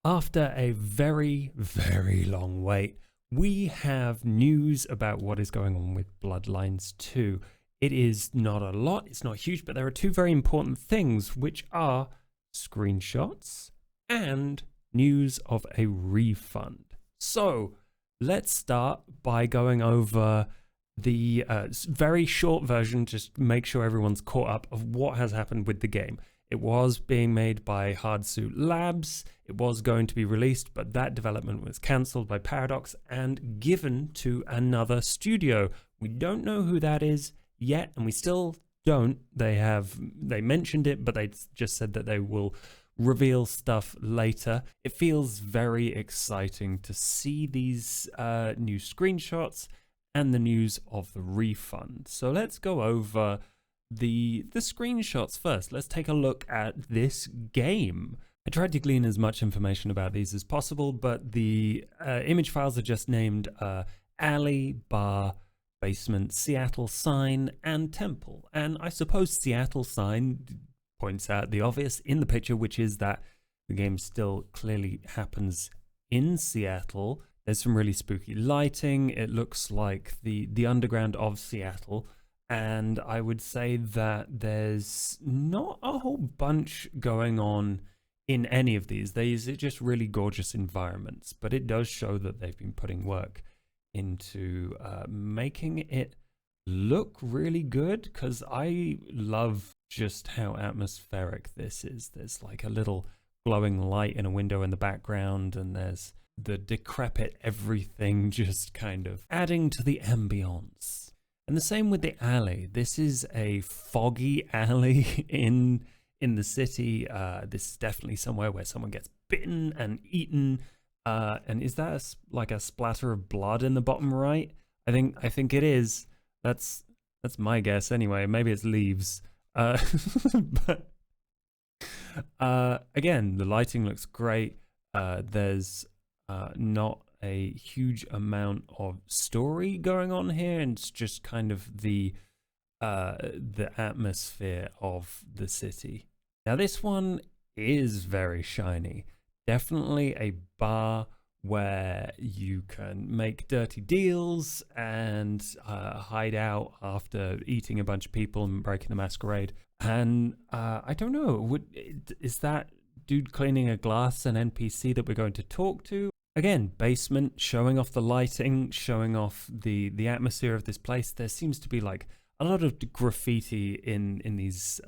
After a very, very long wait, we have news about what is going on with Bloodlines 2. It is not a lot, it's not huge, but there are two very important things, which are screenshots and news of a refund. So let's start by going over the very short version, just make sure everyone's caught up of what has happened with the game. It was being made by Hardsuit Labs. It was going to be released, but that development was cancelled by Paradox and given to another studio. We don't know who that is yet, and we still don't. They mentioned it, but they just said that they will reveal stuff later. It feels very exciting to see these new screenshots and the news of the refund. So let's go over the screenshots first. Let's take a look at this game. I tried to glean as much information about these as possible, but the image files are just named alley, bar, basement, Seattle sign, and temple. And I suppose Seattle sign points out the obvious in the picture, which is that the game still clearly happens in Seattle. There's some really spooky lighting. It looks like the underground of Seattle. And I would say that there's not a whole bunch going on in any of these. These are just really gorgeous environments, but it does show that they've been putting work into making it look really good, because I love just how atmospheric this is. There's like a little glowing light in a window in the background, and there's the decrepit everything just kind of adding to the ambience. And the same with the alley. This is a foggy alley in the city. This is definitely somewhere where someone gets bitten and eaten. And is that like a splatter of blood in the bottom right? I think it is. That's my guess anyway. Maybe it's leaves. But again, the lighting looks great. There's not a huge amount of story going on here, and it's just kind of the atmosphere of the city. Now this one is very shiny. Definitely a bar where you can make dirty deals and hide out after eating a bunch of people and breaking the masquerade. And I don't know, is that dude cleaning a glass an NPC that we're going to talk to? Again, basement, showing off the lighting, showing off the atmosphere of this place. There seems to be like a lot of graffiti in these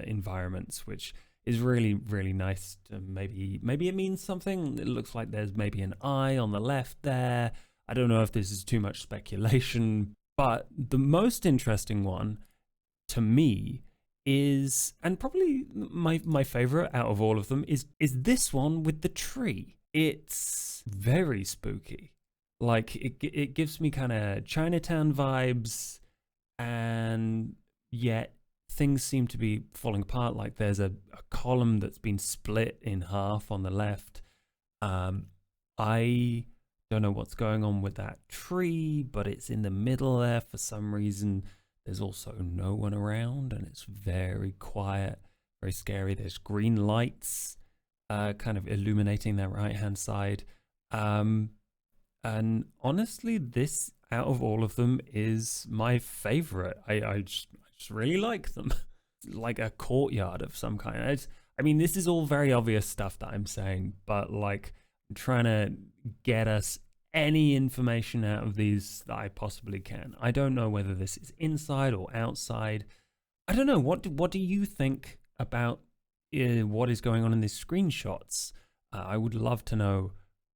environments, which is really, really nice. Maybe it means something. It looks like there's maybe an eye on the left there. I don't know if this is too much speculation, but the most interesting one to me is, and probably my favorite out of all of them, is this one with the tree. It's very spooky. Like it gives me kind of Chinatown vibes, and yet things seem to be falling apart. Like there's a column that's been split in half on the left. I don't know what's going on with that tree, but it's in the middle there for some reason. There's also no one around, and it's very quiet, very scary. There's green lights kind of illuminating that right-hand side. And honestly, this, out of all of them, is my favorite. I just really like them. Like a courtyard of some kind. I mean, this is all very obvious stuff that I'm saying, but like, I'm trying to get us any information out of these that I possibly can. I don't know whether this is inside or outside. I don't know. What do you think about what is going on in these screenshots? I would love to know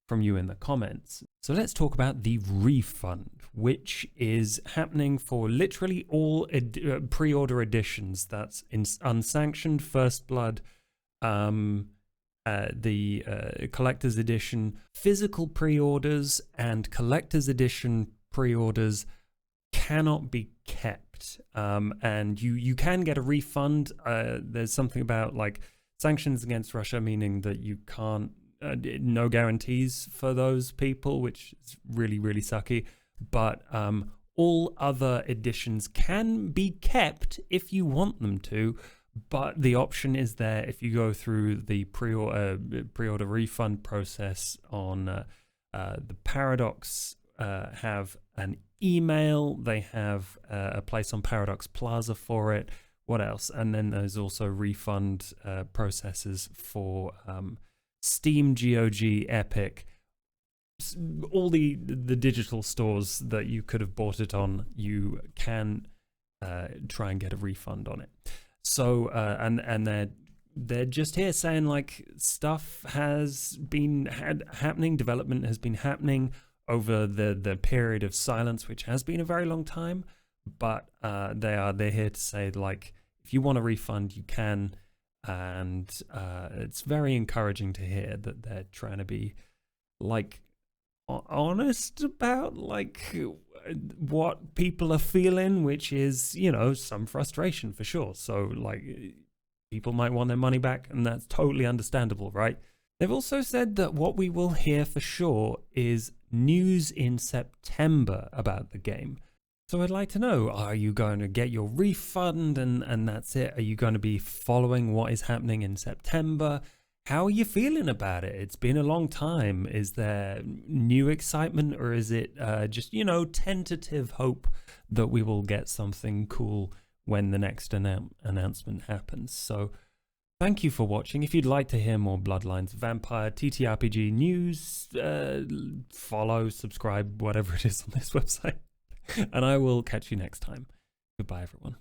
from you in the comments. So let's talk about the refund, which is happening for literally all pre-order editions. That's in unsanctioned, First Blood, the collector's edition, physical pre-orders, and collector's edition pre-orders cannot be kept. And you can get a refund. There's something about like sanctions against Russia, meaning that you can't, no guarantees for those people, which is really, really sucky. But all other editions can be kept if you want them to, but the option is there if you go through the pre-order refund process on the Paradox. Have an email, they have a place on Paradox Plaza for it. What else? And then there's also refund processes for Steam, GOG, Epic, all the digital stores that you could have bought it on. You can try and get a refund on it. So and they're just here saying like stuff has been happening, development has been happening over the period of silence, which has been a very long time, but they're here to say like if you want a refund you can, and it's very encouraging to hear that they're trying to be like honest about like what people are feeling, which is, you know, some frustration for sure. So like people might want their money back, and that's totally understandable, right? They've also said that what we will hear for sure is news in September about the game. So I'd like to know, are you going to get your refund and that's it? Are you going to be following what is happening in September? How are you feeling about it? It's been a long time. Is there new excitement, or is it just, you know, tentative hope that we will get something cool when the next announcement happens? So thank you for watching. If you'd like to hear more Bloodlines, Vampire, TTRPG news, follow, subscribe, whatever it is on this website. And I will catch you next time. Goodbye, everyone.